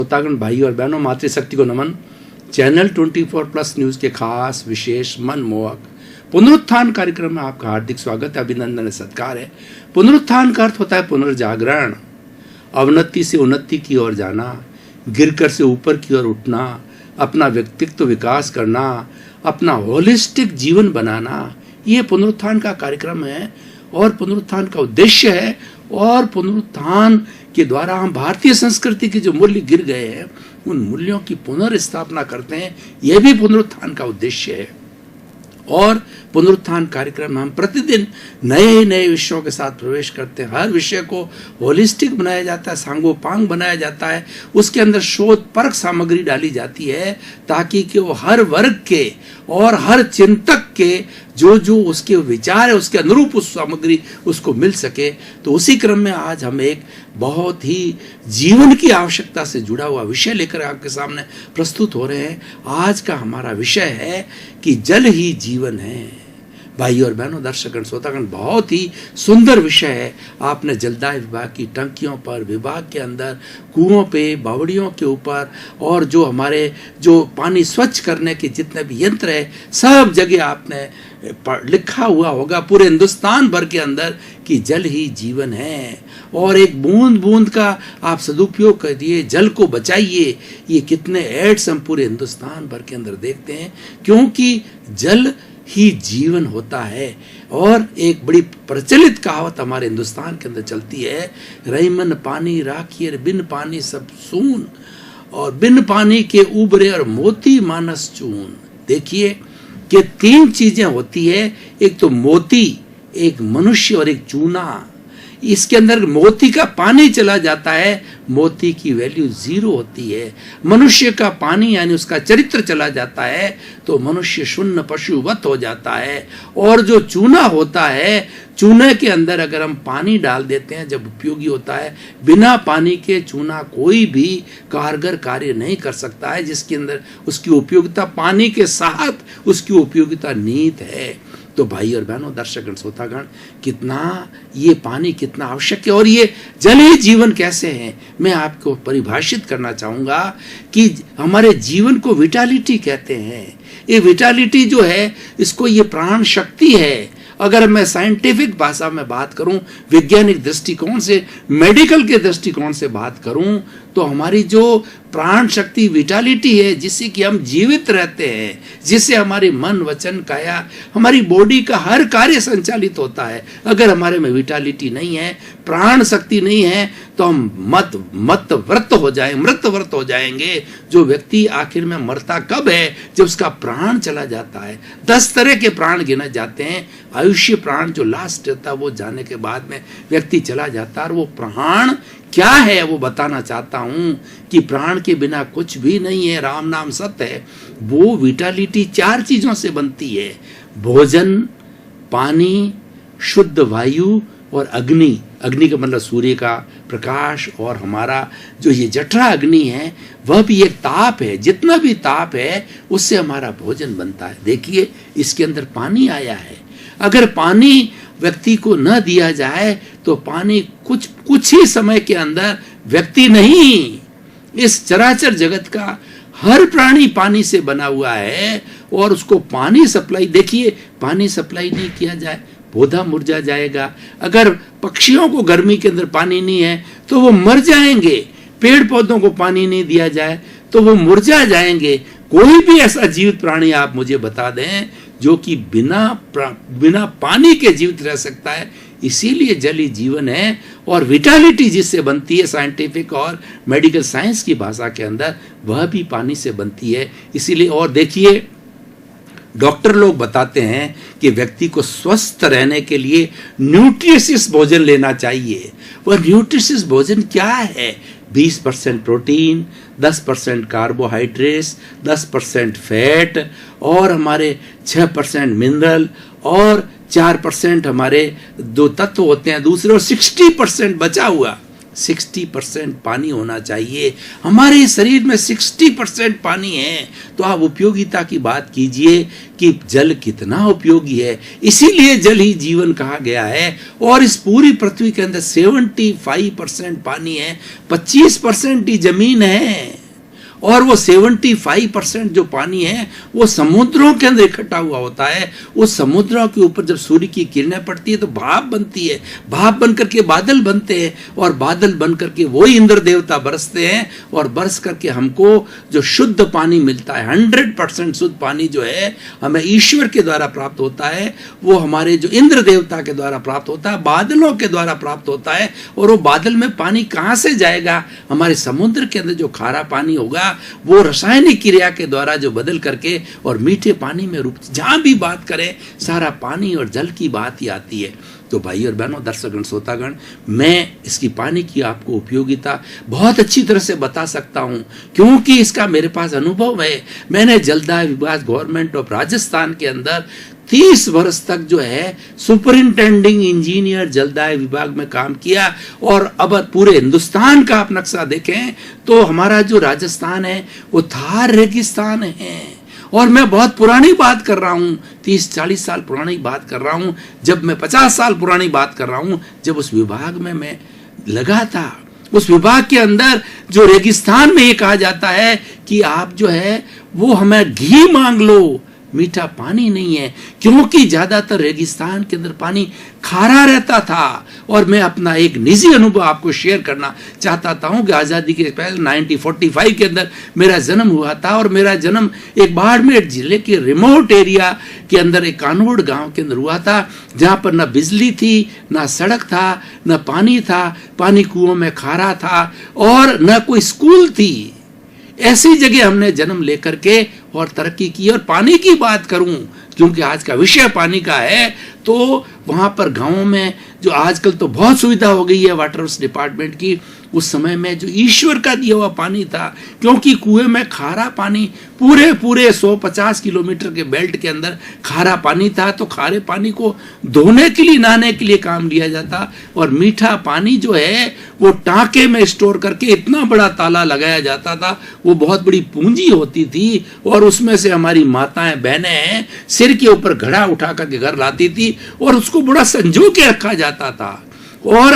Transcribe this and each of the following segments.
श्रोतागण भाई और बहनों, मातृशक्ति को नमन। चैनल 24+ न्यूज के खास विशेष मनमोहक पुनरुत्थान कार्यक्रम में आपका हार्दिक स्वागत है, अभिनंदन है, सत्कार है। पुनरुत्थान का अर्थ होता है पुनर्जागरण, अवनति से उन्नति की ओर जाना, गिरकर से ऊपर की ओर उठना, अपना व्यक्तित्व विकास करना, अपना होलिस्टिक जीवन बनाना। ये पुनरुत्थान का कार्यक्रम है और पुनरुत्थान का उद्देश्य है। और पुनरुत्थान के द्वारा हम भारतीय संस्कृति के जो मूल्य गिर गए हैं उन मूल्यों की पुनर्स्थापना करते हैं। यह भी पुनरुत्थान का उद्देश्य है। और पुनरुत्थान कार्यक्रम में हम प्रतिदिन नए नए विषयों के साथ प्रवेश करते हैं। हर विषय को होलिस्टिक बनाया जाता है, सांगोपांग बनाया जाता है, उसके अंदर शोध परक सामग्री डाली जाती है ताकि कि वो हर वर्ग के और हर चिंतक के जो जो उसके विचार है उसके अनुरूप उस सामग्री उसको मिल सके। तो उसी क्रम में आज हम एक बहुत ही जीवन की आवश्यकता से जुड़ा हुआ विषय लेकर आपके सामने प्रस्तुत हो रहे हैं। आज का हमारा विषय है कि जल ही जीवन है। भाई और बहनों, दर्शकगण, श्रोतागण, बहुत ही सुंदर विषय है। आपने जलदाय विभाग की टंकियों पर, विभाग के अंदर, कुओं पे, बावड़ियों के ऊपर और जो हमारे जो पानी स्वच्छ करने के जितने भी यंत्र है सब जगह आपने लिखा हुआ होगा पूरे हिंदुस्तान भर के अंदर कि जल ही जीवन है। और एक बूंद बूंद का आप सदुपयोग करिए, जल को बचाइए। ये कितने एड्स हम पूरे हिंदुस्तान भर के अंदर देखते हैं, क्योंकि जल ही जीवन होता है। और एक बड़ी प्रचलित कहावत हमारे हिंदुस्तान के अंदर चलती है, रहीमन पानी राखिए बिन पानी सब सून, और बिन पानी के उबरे और मोती मानस चून। देखिए कि तीन चीजें होती है, एक तो मोती, एक मनुष्य और एक चूना। इसके अंदर मोती का पानी चला जाता है, मोती की वैल्यू 0 होती है। मनुष्य का पानी यानी उसका चरित्र चला जाता है तो मनुष्य शून्य पशुवत हो जाता है। और जो चूना होता है, चूने के अंदर अगर हम पानी डाल देते हैं जब उपयोगी होता है, बिना पानी के चूना कोई भी कारगर कार्य नहीं कर सकता है, जिसके अंदर उसकी उपयोगिता पानी के साथ उसकी उपयोगिता निहित है। तो भाई और बहनों, दर्शकगण, श्रोतागण, कितना ये पानी कितना आवश्यक है और ये जल ही जीवन कैसे है, मैं आपको परिभाषित करना चाहूंगा कि हमारे जीवन को विटालिटी कहते हैं। ये विटालिटी जो है, इसको ये प्राण शक्ति है। अगर मैं साइंटिफिक भाषा में बात करूं, वैज्ञानिक दृष्टिकोण से, मेडिकल के दृष्टिकोण से बात करूं, तो हमारी जो प्राण शक्ति विटालिटी है, जिससे कि हम जीवित रहते हैं, जिससे हमारी मन वचन काया, हमारी बॉडी का हर कार्य संचालित होता है। अगर हमारे में विटालिटी नहीं है, प्राण शक्ति नहीं है, तो हम मत व्रत हो जाए, मृत व्रत हो जाएंगे। जो व्यक्ति आखिर में मरता कब है, जब उसका प्राण चला जाता है। 10 तरह के प्राण गिने जाते हैं। आयुष्य प्राण जो लास्ट रहता है वो जाने के बाद में व्यक्ति चला जाता है। और वो प्राण क्या है वो बताना चाहता हूं कि प्राण के बिना कुछ भी नहीं है। राम नाम सत्य है। वो विटालिटी 4 चीजों से बनती है, भोजन, पानी, शुद्ध वायु और अग्नि। अग्नि का मतलब सूर्य का प्रकाश, और हमारा जो ये जठरा अग्नि है वह भी एक ताप है। जितना भी ताप है उससे हमारा भोजन बनता है। देखिए इसके अंदर पानी आया है। अगर पानी व्यक्ति को न दिया जाए तो पानी कुछ ही समय के अंदर, व्यक्ति नहीं, इस चराचर जगत का हर प्राणी पानी से बना हुआ है। और उसको पानी सप्लाई, देखिए पानी सप्लाई नहीं किया जाए पौधा मुरझा जाएगा। अगर पक्षियों को गर्मी के अंदर पानी नहीं है तो वो मर जाएंगे। पेड़ पौधों को पानी नहीं दिया जाए तो वो मुरझा जाएंगे। कोई भी ऐसा जीवित प्राणी आप मुझे बता दें जो कि बिना पानी के जीवित रह सकता है। इसीलिए जल ही जीवन है। और विटालिटी जिससे बनती है साइंटिफिक और मेडिकल साइंस की भाषा के अंदर, वह भी पानी से बनती है। इसीलिए और देखिए, डॉक्टर लोग बताते हैं कि व्यक्ति को स्वस्थ रहने के लिए न्यूट्रिशियस भोजन लेना चाहिए। वह न्यूट्रिशियस भोजन क्या है? 20% प्रोटीन, 10% कार्बोहाइड्रेट्स, 10% फैट, और हमारे 6% मिनरल, और 4% हमारे दो तत्व होते हैं दूसरे, और 60% बचा हुआ 60% पानी होना चाहिए। हमारे शरीर में 60% पानी है, तो आप उपयोगिता की बात कीजिए कि जल कितना उपयोगी है। इसीलिए जल ही जीवन कहा गया है। और इस पूरी पृथ्वी के अंदर 75% पानी है, 25% ही जमीन है, और वो 75% जो पानी है वो समुद्रों के अंदर इकट्ठा हुआ होता है। उस समुद्रों के ऊपर जब सूर्य की किरणें पड़ती है तो भाप बनती है, भाप बन करके बादल बनते हैं, और बादल बन करके वही इंद्र देवता बरसते हैं, और बरस करके हमको जो शुद्ध पानी मिलता है, 100% शुद्ध पानी जो है हमें ईश्वर के द्वारा प्राप्त होता है। वो हमारे जो इंद्र देवता के द्वारा प्राप्त होता है, बादलों के द्वारा प्राप्त होता है। और वो बादल में पानी कहाँ से जाएगा? हमारे समुद्र के अंदर जो खारा पानी होगा वो रासायनिक क्रिया के द्वारा जो बदल करके और मीठे पानी में रूप, जहां भी बात करें सारा पानी और जल की बात ही आती है। तो भाई और बहनों, दर्शकगण, श्रोतागण, मैं इसकी पानी की आपको उपयोगिता बहुत अच्छी तरह से बता सकता हूं, क्योंकि इसका मेरे पास अनुभव है। मैंने जलदाय विभाग गवर्नमेंट ऑफ राजस्थान के अंदर 30 वर्ष तक जो है सुपरिंटेंडिंग इंजीनियर जलदाय विभाग में काम किया। और अब पूरे हिंदुस्तान का आप नक्शा देखें तो हमारा जो राजस्थान है वो थार रेगिस्तान है। और मैं बहुत पुरानी बात कर रहा हूँ, 30-40 साल पुरानी बात कर रहा हूँ, जब मैं 50 साल पुरानी बात कर रहा हूँ, जब उस विभाग में मैं लगा था। उस विभाग के अंदर जो रेगिस्तान में ये कहा जाता है कि आप जो है वो हमें घी मांग लो, मीठा पानी नहीं है, क्योंकि ज्यादातर रेगिस्तान के अंदर पानी खारा रहता था। और मैं अपना एक निजी अनुभव आपको शेयर करना चाहता हूं कि आजादी के पहले 1945 के अंदर मेरा जन्म हुआ था, और मेरा जन्म एक बाड़मेर जिले के रिमोट एरिया के अंदर एक कानोड़ गांव के अंदर हुआ था, जहां पर ना बिजली थी, ना सड़क था, ना पानी था, पानी कुओं में खारा था, और न कोई स्कूल थी। ऐसी जगह हमने जन्म लेकर के और तरक्की की। और पानी की बात करूं, क्योंकि आज का विषय पानी का है, तो वहां पर गांवों में जो आजकल तो बहुत सुविधा हो गई है वाटर वर्क्स डिपार्टमेंट की, उस समय में जो ईश्वर का दिया हुआ पानी था, क्योंकि कुएं में खारा पानी पूरे 150 किलोमीटर के बेल्ट के अंदर खारा पानी था, तो खारे पानी को धोने के लिए, नहाने के लिए काम लिया जाता। और मीठा पानी जो है वो टांके में स्टोर करके इतना बड़ा ताला लगाया जाता था, वो बहुत बड़ी पूंजी होती थी, और उसमें से हमारी माताएं बहनें सिर के ऊपर घड़ा उठा करके घर लाती थी, और उसको बड़ा संजो के रखा जाता था। और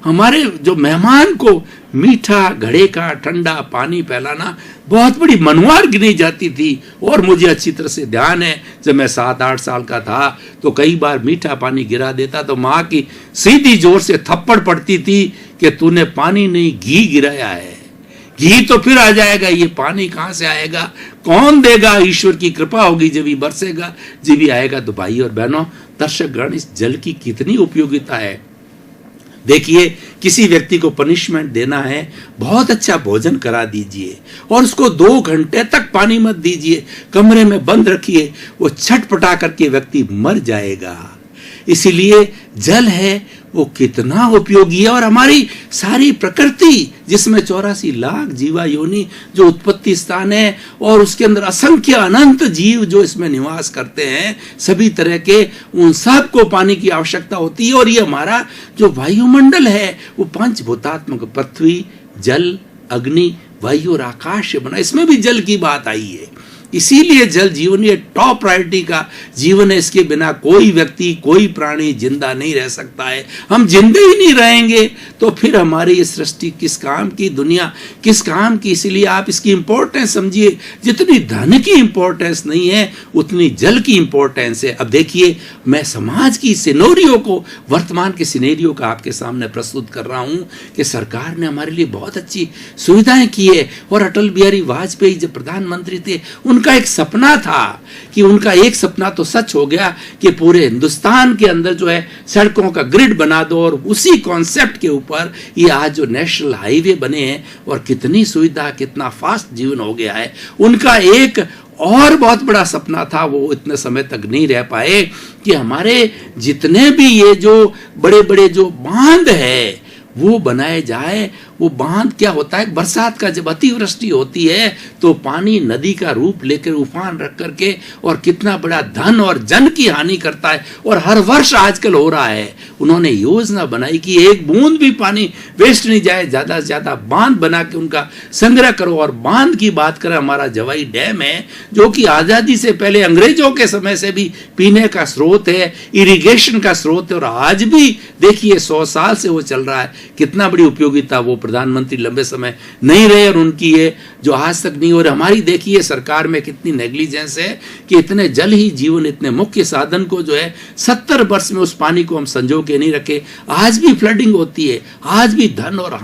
हमारे जो मेहमान को मीठा घड़े का ठंडा पानी पिलाना बहुत बड़ी मनवार गिनी जाती थी। और मुझे अच्छी तरह से ध्यान है, जब मैं 7-8 साल का था तो कई बार मीठा पानी गिरा देता तो माँ की सीधी जोर से थप्पड़ पड़ती थी कि तूने पानी नहीं घी गिराया है, घी तो फिर आ जाएगा, ये पानी कहां से आएगा, कौन देगा? ईश्वर की कृपा होगी जब ही बरसेगा, जब ही आएगा। तो भाई और बहनों, दर्शकगण, इस जल की कितनी उपयोगिता है। देखिए, किसी व्यक्ति को पनिशमेंट देना है, बहुत अच्छा भोजन करा दीजिए और उसको 2 घंटे तक पानी मत दीजिए, कमरे में बंद रखिए, वो छटपटा करके व्यक्ति मर जाएगा। इसीलिए जल है वो कितना उपयोगी है। और हमारी सारी प्रकृति, जिसमें 84 लाख जीवा योनि जो उत्पत्ति स्थान है, और उसके अंदर असंख्य अनंत जीव जो इसमें निवास करते हैं, सभी तरह के, उन सब को पानी की आवश्यकता होती है। और ये हमारा जो वायुमंडल है वो पंचभूतात्मक पृथ्वी, जल, अग्नि, वायु और आकाश से बना, इसमें भी जल की बात आई है। इसीलिए जल जीवन ये टॉप प्रायोरिटी का जीवन है। इसके बिना कोई व्यक्ति, कोई प्राणी जिंदा नहीं रह सकता है। हम जिंदे ही नहीं रहेंगे तो फिर हमारी ये सृष्टि किस काम की, दुनिया किस काम की। इसीलिए आप इसकी इंपॉर्टेंस समझिए। जितनी धन की इंपॉर्टेंस नहीं है उतनी जल की इंपॉर्टेंस है। अब देखिए, मैं समाज की सिनेरियो को, वर्तमान के सिनेरियो का आपके सामने प्रस्तुत कर रहा हूं कि सरकार ने हमारे लिए बहुत अच्छी सुविधाएं की है। और अटल बिहारी वाजपेयी जब प्रधानमंत्री थे, उनका एक सपना था कि, उनका एक सपना तो सच हो गया कि पूरे हिंदुस्तान के अंदर जो है सड़कों का ग्रिड बना दो, और उसी कॉन्सेप्ट के ऊपर ये आज जो नेशनल हाईवे बने हैं, और कितनी सुविधा, कितना फास्ट जीवन हो गया है। उनका एक और बहुत बड़ा सपना था, वो इतने समय तक नहीं रह पाए, कि हमारे जितने भी ये जो बड़े बड़े जो बांध है वो बनाए जाए, वो बांध क्या होता है, बरसात का जब अतिवृष्टि होती है तो पानी नदी का रूप लेकर उफान रख करके और कितना बड़ा धन और जन की हानि करता है। और हर वर्ष आजकल हो रहा है। उन्होंने योजना बनाई कि एक बूंद भी पानी वेस्ट नहीं जाए, ज्यादा से ज्यादा बांध बना के उनका संग्रह करो। और बांध की बात करें, हमारा जवाई डैम है जो कि आजादी से पहले अंग्रेजों के समय से भी पीने का स्रोत है, इरिगेशन का स्रोत है, और आज भी देखिए 100 साल से वो चल रहा है। कितना बड़ी उपयोगिता, वो प्रधानमंत्री लंबे समय नहीं रहे और उनकी ये जो आज तक नहीं। और हमारी देखिए सरकार में कितनी नेग्लिजेंस है कि इतने जल ही जीवन, इतने मुख्य साधन को जो है 70 वर्ष में उस पानी को हम संजो के नहीं रखे। आज भी फ्लडिंग होती है, आज भी धन और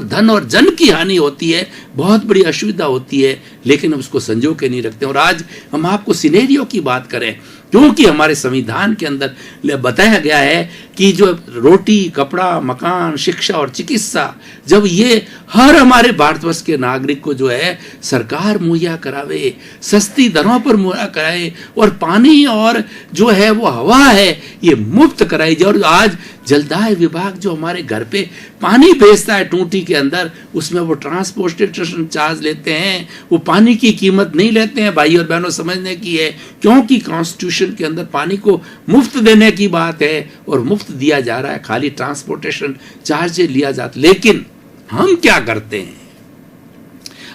धन और जन की हानि होती है, बहुत बड़ी असुविधा होती है, लेकिन हम उसको संजो के नहीं रखते। और आज हम आपको सिनेरियो की बात करें, क्योंकि हमारे संविधान के अंदर बताया गया है कि जो रोटी, कपड़ा, मकान, शिक्षा और चिकित्सा, जब ये हर हमारे भारतवर्ष के नागरिक को जो है सरकार मुहैया करावे, सस्ती दरों पर मुहैया कराए, और पानी और जो है वो हवा है ये मुफ्त कराई जाए। और आज जलदाय विभाग जो हमारे घर पे पानी भेजता है टूटी के अंदर, उसमें वो ट्रांसपोर्टेशन चार्ज लेते हैं, वो पानी की कीमत नहीं लेते हैं। भाई और बहनों, समझने की है, क्योंकि कॉन्स्टिट्यूशन के अंदर पानी को मुफ्त देने की बात है और मुफ्त दिया जा रहा है, खाली ट्रांसपोर्टेशन चार्ज लिया जाता। लेकिन हम क्या करते हैं?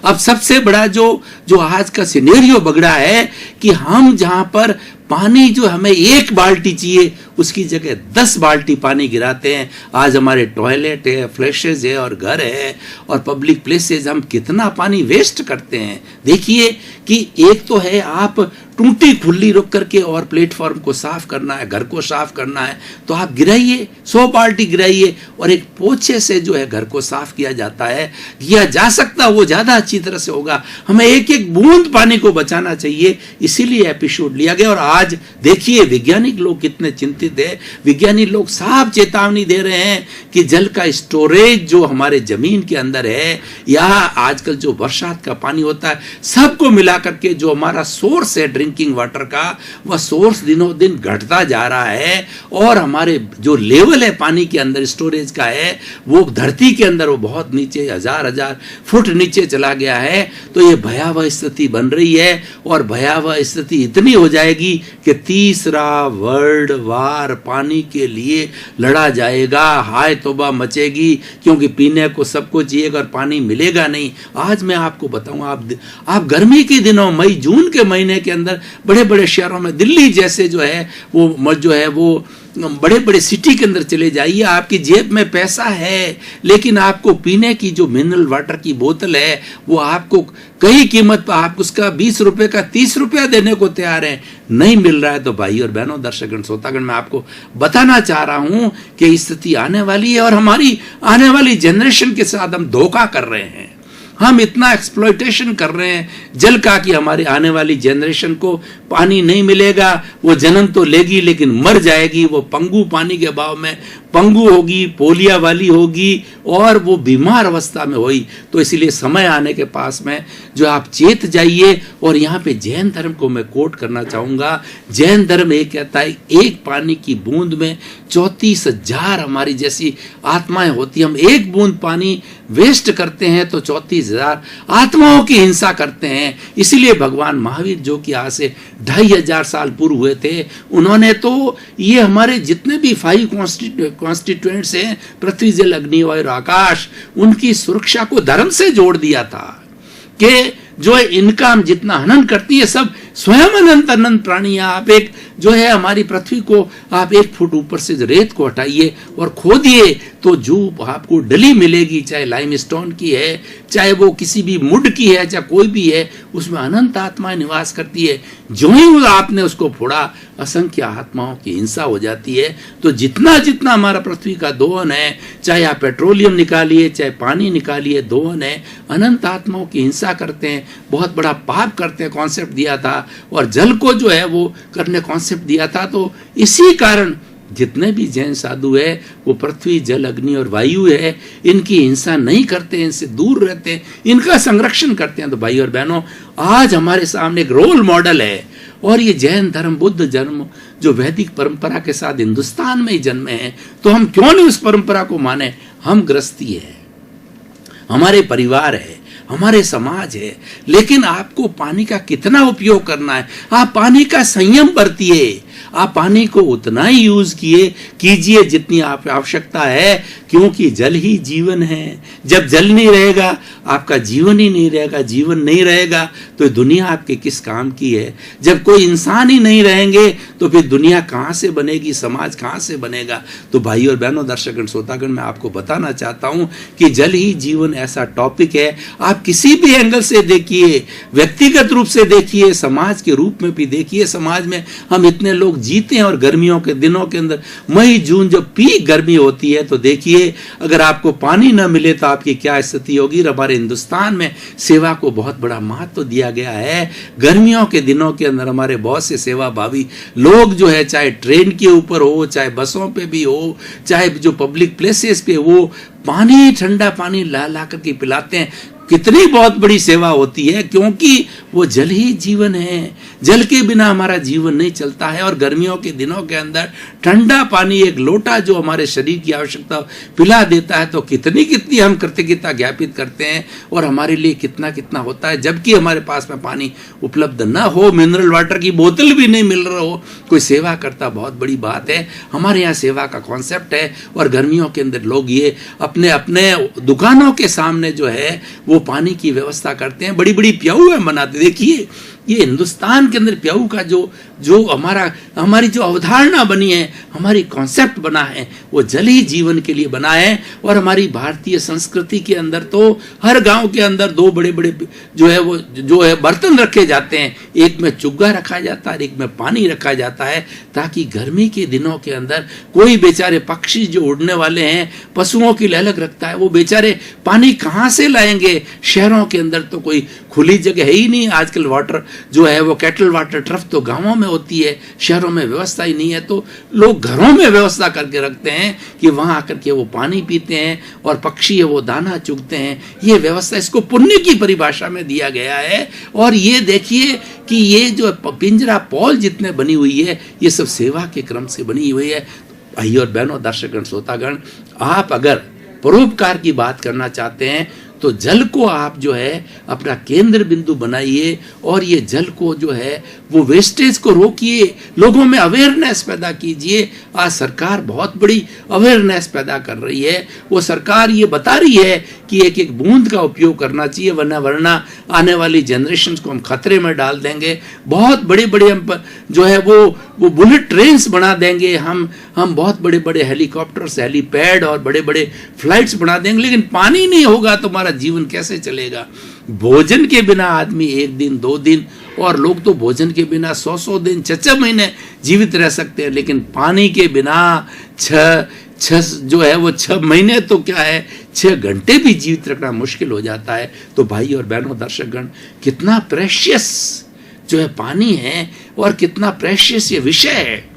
अब सबसे बड़ा जो आज का सिनेरियो बगड़ा है कि हम जहां पर पानी जो हमें 1 बाल्टी चाहिए उसकी जगह 10 बाल्टी पानी गिराते हैं। आज हमारे टॉयलेट है, फ्लैशेज है और घर है और पब्लिक प्लेसेस, हम कितना पानी वेस्ट करते हैं। देखिए कि एक तो है आप टूटी खुली रुक करके और प्लेटफॉर्म को साफ करना है, घर को साफ करना है, तो आप गिराइए, 100 बाल्टी गिराइए, और एक पोछे से जो है घर को साफ किया जाता है, किया जा सकता, वो ज्यादा अच्छी तरह से होगा। हमें एक एक बूंद पानी को बचाना चाहिए, इसीलिए एपिसोड लिया गया। और आज देखिए वैज्ञानिक लोग कितने चिंतित है। वैज्ञानिक लोग साफ चेतावनी दे रहे हैं कि जल का स्टोरेज जो हमारे जमीन के अंदर है, या आजकल जो बरसात का पानी होता है, सबको मिला करके जो हमारा सोर्स है ड्रिंकिंग वाटर का, वह सोर्स दिनों दिन घटता जा रहा है। और हमारे जो लेवल है पानी के अंदर स्टोरेज का है, वो धरती के अंदर वो बहुत नीचे, 1000 फुट नीचे चला गया है। तो ये भयावह स्थिति बन रही है, और भयावह स्थिति इतनी हो जाएगी कि तीसरा वर्ल्ड वार पानी के लिए लड़ा जाएगा। हाय तौबा मचेगी, क्योंकि पीने को सबको चाहिएगा और पानी मिलेगा नहीं। आज मैं आपको बताऊं, आप गर्मी के दिनों मई जून के महीने के अंदर बड़े बड़े शहरों में, दिल्ली जैसे जो है वो बड़े बड़े सिटी के अंदर चले जाइए, आपकी जेब में पैसा है, लेकिन आपको पीने की जो मिनरल वाटर की बोतल है वो आपको कई कीमत पर, आप उसका 20 रुपए का 30 रुपया देने को तैयार है, नहीं मिल रहा है। तो भाई और बहनों, दर्शकगण, श्रोतागण, मैं आपको बताना चाह रहा हूं कि स्थिति आने वाली है, और हमारी आने वाली जनरेशन के साथ हम धोखा कर रहे हैं। हम इतना एक्सप्लॉयटेशन कर रहे हैं जल का कि हमारी आने वाली जनरेशन को पानी नहीं मिलेगा। वो जन्म तो लेगी लेकिन मर जाएगी, वो पंगु पानी के अभाव में पंगु होगी, पोलिया वाली होगी, और वो बीमार अवस्था में होगी। तो इसलिए समय आने के पास में जो आप चेत जाइए। और यहाँ पे जैन धर्म को मैं कोट करना चाहूंगा। जैन धर्म ये कहता है, एक पानी की बूंद में 34,000 हमारी जैसी आत्माएं होती हैं। हम एक बूंद पानी वेस्ट करते हैं तो 34,000 आत्माओं की हिंसा करते हैं। इसीलिए भगवान महावीर, जो कि आज से 2500 साल पूर्व हुए थे, उन्होंने तो ये हमारे जितने भी 5 कॉन्स्टिट्यूएंट्स हैं, पृथ्वी, जल, अग्नि, वायु, आकाश, उनकी सुरक्षा को धर्म से जोड़ दिया था कि जो इनका हम जितना हनन करती है, सब स्वयं अनंत प्राणी। आप एक जो है हमारी पृथ्वी को आप 1 फुट ऊपर से रेत को हटाइए और खोदिए तो जो आपको डली मिलेगी, चाहे लाइमस्टोन की है, चाहे वो किसी भी मुड की है, चाहे कोई भी है, उसमें अनंत आत्माएं निवास करती है। जो ही आपने उसको फोड़ा, असंख्य आत्माओं की हिंसा हो जाती है। तो जितना जितना हमारा पृथ्वी का दोहन है, चाहे आप पेट्रोलियम निकालिए, चाहे पानी निकालिए, दोहन है, अनंत आत्माओं की हिंसा करते हैं, बहुत बड़ा पाप करते हैं। कॉन्सेप्ट दिया था, और जल को जो है वो करने कॉन्सेप्ट दिया था। तो इसी कारण जितने भी जैन साधु है, वो पृथ्वी, जल, अग्नि और वायु है, इनकी हिंसा नहीं करते, इनसे दूर रहते हैं, इनका संरक्षण करते हैं। तो भाई और बहनों, आज हमारे सामने एक रोल मॉडल है, और ये जैन धर्म, बुद्ध धर्म जो वैदिक परंपरा के साथ हिंदुस्तान में ही जन्मे हैं, तो हम क्यों नहीं उस परंपरा को माने। हम गृहस्थी है, हमारे परिवार है, हमारे समाज है, लेकिन आपको पानी का कितना उपयोग करना है। आप पानी का संयम बरतिए, आप पानी को उतना ही यूज कीजिए जितनी आप आवश्यकता है, क्योंकि जल ही जीवन है। जब जल नहीं रहेगा आपका जीवन ही नहीं रहेगा, जीवन नहीं रहेगा तो दुनिया आपके किस काम की है। जब कोई इंसान ही नहीं रहेंगे तो फिर दुनिया कहाँ से बनेगी, समाज कहाँ से बनेगा। तो भाई और बहनों, दर्शकगण, श्रोतागण, मैं आपको बताना चाहता हूँ कि जल ही जीवन ऐसा टॉपिक है। आप किसी भी एंगल से देखिए, व्यक्तिगत रूप से देखिए, समाज के रूप में भी देखिए। समाज में हम इतने लोग जीते हैं और गर्मियों के दिनों के अंदर मई जून जब पीक गर्मी होती है तो देखिए अगर आपको पानी न मिले तो आपकी क्या स्थिति होगी। हमारे हिंदुस्तान में सेवा को बहुत बड़ा महत्व दिया गया है। गर्मियों के दिनों के अंदर हमारे बहुत से सेवाभावी लोग जो है, चाहे ट्रेन के ऊपर हो, चाहे बसों पे भी हो, चाहे जो पब्लिक प्लेसेस पे, वो पानी, ठंडा पानी ला ला करके पिलाते हैं। कितनी बहुत बड़ी सेवा होती है, क्योंकि वो जल ही जीवन है। जल के बिना हमारा जीवन नहीं चलता है। और गर्मियों के दिनों के अंदर ठंडा पानी एक लोटा जो हमारे शरीर की आवश्यकता पिला देता है, तो कितनी कितनी हम कृतज्ञता ज्ञापित करते हैं और हमारे लिए कितना कितना होता है। जबकि हमारे पास में पानी उपलब्ध न हो, मिनरल वाटर की बोतल भी नहीं मिल रहा हो, कोई सेवा करता बहुत बड़ी बात है। हमारे यहाँ सेवा का कॉन्सेप्ट है। और गर्मियों के अंदर लोग ये अपने अपने दुकानों के सामने जो है वो पानी की व्यवस्था करते हैं, बड़ी बड़ी प्याऊ बनाते। देखिए ये हिंदुस्तान के अंदर प्याऊ का जो हमारी जो अवधारणा बनी है, हमारी कॉन्सेप्ट बना है, वो जल ही जीवन के लिए बना है। और हमारी भारतीय संस्कृति के अंदर तो हर गांव के अंदर दो बड़े बड़े जो है बर्तन रखे जाते हैं। एक में चुग्गा रखा जाता है, एक में पानी रखा जाता है, ताकि गर्मी के दिनों के अंदर कोई बेचारे पक्षी जो उड़ने वाले हैं, पशुओं की लहलक रखता है, वो बेचारे पानी कहाँ से लाएंगे। शहरों के अंदर तो कोई खुली जगह है ही नहीं। आजकल वाटर जो है वो कैटल वाटर ट्रफ तो गांवों में होती है, शहरों में व्यवस्था ही नहीं है। तो लोग घरों में व्यवस्था करके रखते हैं कि वहां आकर के वो पानी पीते हैं और पक्षी है वो दाना चुगते हैं। ये व्यवस्था, इसको पुण्य की परिभाषा में दिया गया है। और ये देखिए कि ये जो पिंजरा पॉल जितने बनी हुई है, ये सब सेवा के क्रम से बनी हुई है। भाई और बहनों, दर्शकगण, श्रोतागण, आप अगर परोपकार की बात करना चाहते हैं तो जल को आप जो है अपना केंद्र बिंदु बनाइए और ये जल को जो है वो वेस्टेज को रोकिए, लोगों में अवेयरनेस पैदा कीजिए। आज सरकार बहुत बड़ी अवेयरनेस पैदा कर रही है। वो सरकार ये बता रही है कि एक एक बूंद का उपयोग करना चाहिए, वरना आने वाली जनरेशन को हम खतरे में डाल देंगे। बहुत बड़े बड़े हम जो है वो बुलेट ट्रेन्स बना देंगे, हम बहुत बड़े बड़े हेलीकॉप्टर्स, हेलीपैड और बड़े बड़े फ्लाइट्स बना देंगे, लेकिन पानी नहीं होगा तो हमारा जीवन कैसे चलेगा। भोजन के बिना आदमी एक दिन, 2 दिन, और लोग तो भोजन के बिना 100 दिन, 6 महीने जीवित रह सकते हैं, लेकिन पानी के बिना 6 महीने तो क्या है, 6 घंटे भी जीवित रखना मुश्किल हो जाता है। तो भाई और बहनों, दर्शकगण, कितना प्रेशियस जो है पानी है और कितना प्रेशियस ये विषय है।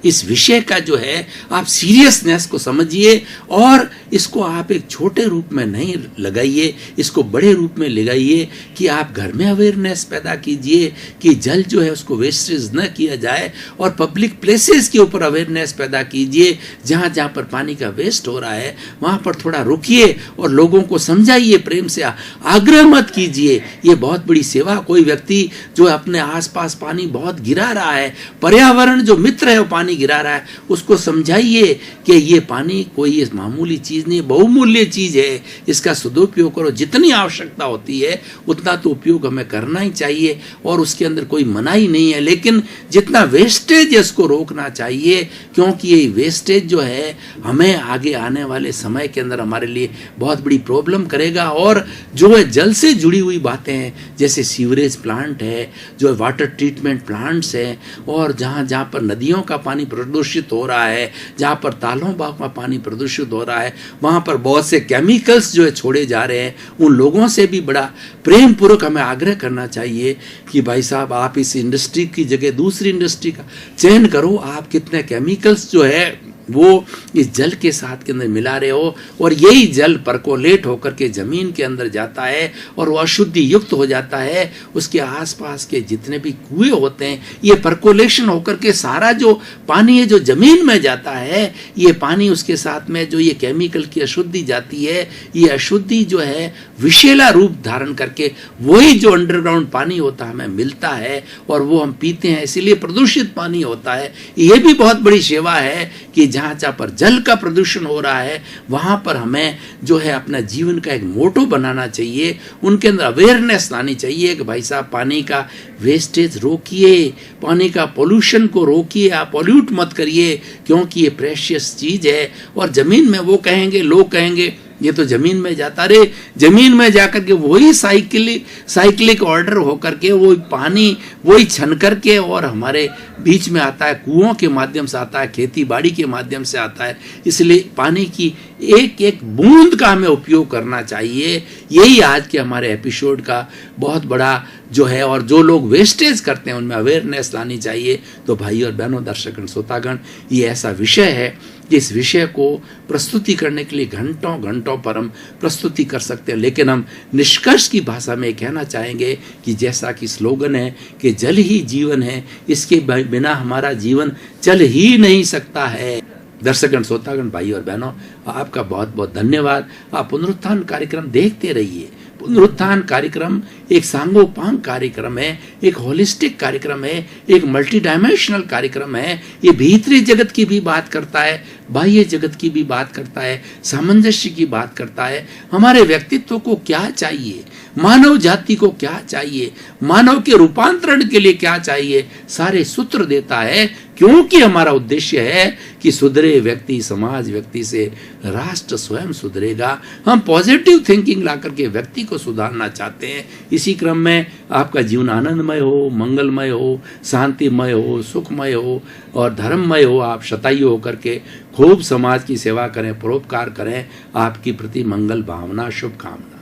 इस विषय का जो है आप सीरियसनेस को समझिए और इसको आप एक छोटे रूप में नहीं लगाइए, इसको बड़े रूप में लगाइए कि आप घर में अवेयरनेस पैदा कीजिए कि जल जो है उसको वेस्टेज न किया जाए। और पब्लिक प्लेसेस के ऊपर अवेयरनेस पैदा कीजिए। जहाँ जहाँ पर पानी का वेस्ट हो रहा है वहाँ पर थोड़ा रुकिए और लोगों को समझाइए, प्रेम से आग्रह मत कीजिए। ये बहुत बड़ी सेवा। कोई व्यक्ति जो अपने आसपास पानी बहुत गिरा रहा है, पर्यावरण जो मित्र है वो पानी गिरा रहा है, उसको समझाइए कि ये पानी कोई मामूली चीज नहीं, बहुमूल्य चीज है, इसका सदुपयोग करो। जितनी आवश्यकता होती है उतना तो उपयोग हमें करना ही चाहिए और उसके अंदर कोई मनाही नहीं है, लेकिन जितना वेस्टेज है उसको रोकना चाहिए, क्योंकि ये वेस्टेज जो है हमें आगे आने वाले समय के अंदर हमारे लिए बहुत बड़ी प्रॉब्लम करेगा। और जो है जल से जुड़ी हुई बातें हैं, जैसे सीवरेज प्लांट है, जो वाटर ट्रीटमेंट प्लांट्स हैं, और जहाँ जहाँ पर नदियों का पानी प्रदूषित हो रहा है, जहाँ पर तालों बाग का पानी प्रदूषित हो रहा है, वहाँ पर बहुत से केमिकल्स जो है छोड़े जा रहे हैं। उन लोगों से भी बड़ा प्रेम पूर्वक हमें आग्रह करना चाहिए कि भाई साहब, आप इस इंडस्ट्री की जगह दूसरी इंडस्ट्री का चयन करो। आप कितने केमिकल्स जो है वो इस जल के साथ के अंदर मिला रहे हो, और यही जल परकोलेट होकर के जमीन के अंदर जाता है और वो अशुद्धि युक्त हो जाता है। उसके आसपास के जितने भी कुएं होते हैं, ये परकोलेशन होकर के सारा जो पानी है जो जमीन में जाता है, ये पानी उसके साथ में जो ये केमिकल की अशुद्धि जाती है, ये अशुद्धि जो है विषैला रूप धारण करके वही जो अंडरग्राउंड पानी होता है हमें मिलता है और वो हम पीते हैं, इसीलिए प्रदूषित पानी होता है। ये भी बहुत बड़ी सेवा है कि जहाँ जहाँ पर जल का प्रदूषण हो रहा है वहाँ पर हमें जो है अपना जीवन का एक मोटो बनाना चाहिए, उनके अंदर अवेयरनेस लानी चाहिए कि भाई साहब पानी का वेस्टेज रोकिए, पानी का पोल्यूशन को रोकिए, आप पॉल्यूट मत करिए, क्योंकि ये प्रेशियस चीज है। और जमीन में वो कहेंगे, लोग कहेंगे ये तो जमीन में जाता, रे जमीन में जाकर के वही साइक्लिक ऑर्डर होकर के वो पानी वही छन करके और हमारे बीच में आता है, कुओं के माध्यम से आता है, खेती बाड़ी के माध्यम से आता है। इसलिए पानी की एक एक बूंद का हमें उपयोग करना चाहिए। यही आज के हमारे एपिसोड का बहुत बड़ा जो है, और जो लोग वेस्टेज करते हैं उनमें अवेयरनेस लानी चाहिए। तो भाई और बहनों, दर्शकगण, श्रोतागण, ये ऐसा विषय है जिस विषय को प्रस्तुति करने के लिए घंटों घंटों पर हम प्रस्तुति कर सकते हैं, लेकिन हम निष्कर्ष की भाषा में कहना चाहेंगे कि जैसा कि स्लोगन है कि जल ही जीवन है, इसके बिना हमारा जीवन चल ही नहीं सकता है। दर्शकगण, श्रोतागण, भाई और बहनों, आपका बहुत बहुत धन्यवाद। आप पुनरुत्थान कार्यक्रम देखते रहिए। पुनरुत्थान कार्यक्रम एक सांगोपांग कार्यक्रम है, एक होलिस्टिक कार्यक्रम है, एक मल्टी डायमेंशनल कार्यक्रम है। ये भीतरी जगत की भी बात करता है, बाह्य जगत की भी बात करता है, सामंजस्य की बात करता है। हमारे व्यक्तित्व को क्या चाहिए, मानव जाति को क्या चाहिए, मानव के रूपांतरण के लिए क्या चाहिए, सारे सूत्र देता है। क्योंकि हमारा उद्देश्य है कि सुधरे व्यक्ति, समाज व्यक्ति से राष्ट्र स्वयं सुधरेगा। हम पॉजिटिव थिंकिंग ला करके व्यक्ति को सुधारना चाहते हैं। इसी क्रम में आपका जीवन आनंदमय हो, मंगलमय हो, शांतिमय हो, सुखमय हो और धर्ममय हो। आप शतायु होकर के खूब समाज की सेवा करें, परोपकार करें। आपकी प्रति मंगल भावना, शुभकामना।